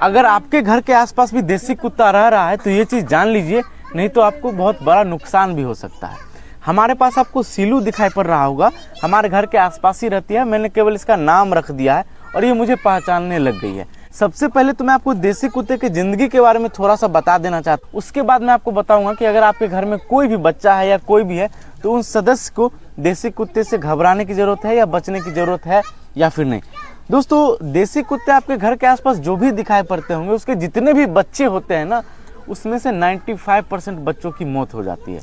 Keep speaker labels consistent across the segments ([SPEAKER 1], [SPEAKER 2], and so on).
[SPEAKER 1] अगर आपके घर के आसपास भी देसी कुत्ता रह रहा है तो ये चीज़ जान लीजिए, नहीं तो आपको बहुत बड़ा नुकसान भी हो सकता है। हमारे पास आपको सीलू दिखाई पड़ रहा होगा, हमारे घर के आसपास ही रहती है। मैंने केवल इसका नाम रख दिया है और ये मुझे पहचानने लग गई है। सबसे पहले तो मैं आपको देसी कुत्ते की ज़िंदगी के बारे में थोड़ा सा बता देना चाहता हूँ। उसके बाद मैं आपको बताऊंगा कि अगर आपके घर में कोई भी बच्चा है या कोई भी है तो उन सदस्य को देसी कुत्ते से घबराने की ज़रूरत है या बचने की ज़रूरत है या फिर नहीं। दोस्तों, देसी कुत्ते आपके घर के आसपास जो भी दिखाई पड़ते होंगे, उसके जितने भी बच्चे होते हैं ना, उसमें से 95% बच्चों की मौत हो जाती है।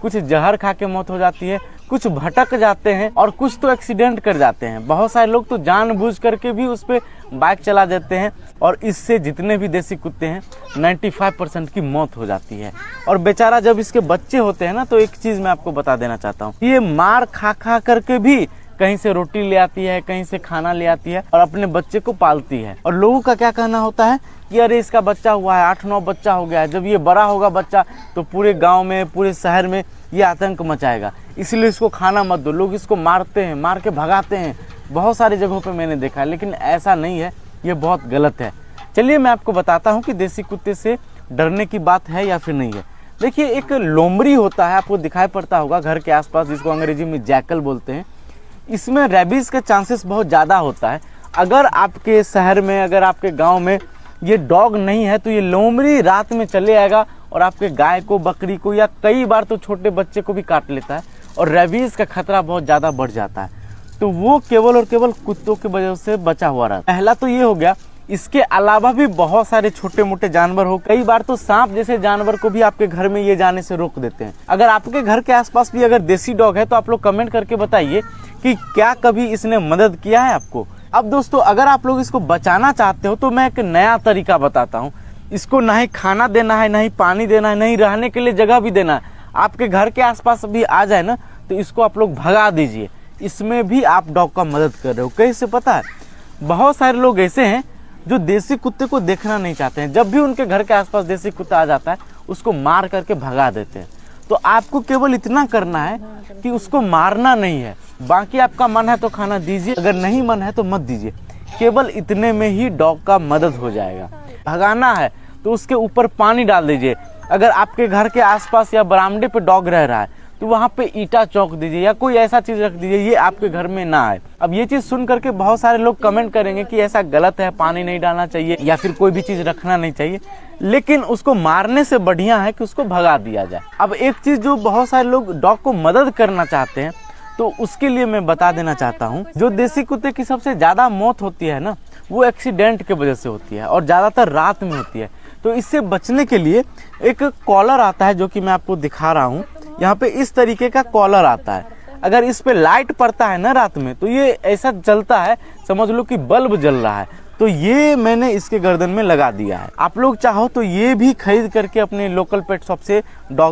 [SPEAKER 1] कुछ जहर खा के मौत हो जाती है, कुछ भटक जाते हैं और कुछ तो एक्सीडेंट कर जाते हैं। बहुत सारे लोग तो जानबूझ करके भी उस पर बाइक चला देते हैं और इससे जितने भी देसी कुत्ते हैं 95% की मौत हो जाती है। और बेचारा जब इसके बच्चे होते हैं ना, तो एक चीज़ मैं आपको बता देना चाहता हूँ, ये मार खा खा करके भी कहीं से रोटी ले आती है, कहीं से खाना ले आती है और अपने बच्चे को पालती है। और लोगों का क्या कहना होता है कि अरे इसका बच्चा हुआ है, 8-9 बच्चा हो गया है, जब ये बड़ा होगा बच्चा तो पूरे गांव में, पूरे शहर में ये आतंक मचाएगा, इसलिए इसको खाना मत दो। लोग इसको मारते हैं, मार के भगाते हैं, बहुत सारी जगहों पे मैंने देखा है, लेकिन ऐसा नहीं है, ये बहुत गलत है। चलिए मैं आपको बताता हूँ कि देसी कुत्ते से डरने की बात है या फिर नहीं है। देखिए, एक लोमड़ी होता है, आपको दिखाई पड़ता होगा घर के आसपास, जिसको अंग्रेजी में जैकल बोलते हैं। इसमें रेबीज का चांसेस बहुत ज़्यादा होता है। अगर आपके शहर में, अगर आपके गांव में ये डॉग नहीं है तो ये लोमड़ी रात में चले आएगा और आपके गाय को, बकरी को या कई बार तो छोटे बच्चे को भी काट लेता है और रेबीज का खतरा बहुत ज़्यादा बढ़ जाता है। तो वो केवल और केवल कुत्तों की वजह से बचा हुआ रहता है। पहला तो ये हो गया। इसके अलावा भी बहुत सारे छोटे मोटे जानवर हो, कई बार तो सांप जैसे जानवर को भी आपके घर में ये जाने से रोक देते हैं। अगर आपके घर के आसपास भी अगर देसी डॉग है तो आप लोग कमेंट करके बताइए कि क्या कभी इसने मदद किया है आपको। अब दोस्तों, अगर आप लोग इसको बचाना चाहते हो तो मैं एक नया तरीका बताता हूँ। इसको ना ही खाना देना है, ना ही पानी देना है, ना ही रहने के लिए जगह भी देना है। आपके घर के आसपास भी आ जाए ना तो इसको आप लोग भगा दीजिए। इसमें भी आप डॉग का मदद कर रहे हो। कैसे पता है? बहुत सारे लोग ऐसे हैं जो देसी कुत्ते को देखना नहीं चाहते हैं। जब भी उनके घर के आसपास देसी कुत्ता आ जाता है उसको मार करके भगा देते हैं। तो आपको केवल इतना करना है कि उसको मारना नहीं है, बाकी आपका मन है तो खाना दीजिए, अगर नहीं मन है तो मत दीजिए। केवल इतने में ही डॉग का मदद हो जाएगा। भगाना है तो उसके ऊपर पानी डाल दीजिए। अगर आपके घर के आसपास या बरामदे पे डॉग रह रहा है तो वहाँ पे ईटा चौक दीजिए या कोई ऐसा चीज़ रख दीजिए, ये आपके घर में ना आए। अब ये चीज़ सुन करके बहुत सारे लोग कमेंट करेंगे कि ऐसा गलत है, पानी नहीं डालना चाहिए या फिर कोई भी चीज़ रखना नहीं चाहिए, लेकिन उसको मारने से बढ़िया है कि उसको भगा दिया जाए। अब एक चीज़ जो बहुत सारे लोग डॉग को मदद करना चाहते हैं तो उसके लिए मैं बता देना चाहता हूँ, जो देसी कुत्ते की सबसे ज़्यादा मौत होती है ना, वो एक्सीडेंट की वजह से होती है और ज़्यादातर रात में होती है। तो इससे बचने के लिए एक कॉलर आता है जो कि मैं आपको दिखा रहा हूँ। यहाँ पे इस तरीके का कॉलर आता है। अगर इस पे लाइट पड़ता है ना रात में तो ये ऐसा जलता है, समझ लो कि बल्ब जल रहा है। तो ये मैंने इसके गर्दन में लगा दिया है। आप लोग चाहो तो ये भी खरीद करके अपने लोकल पेट शॉप से डॉग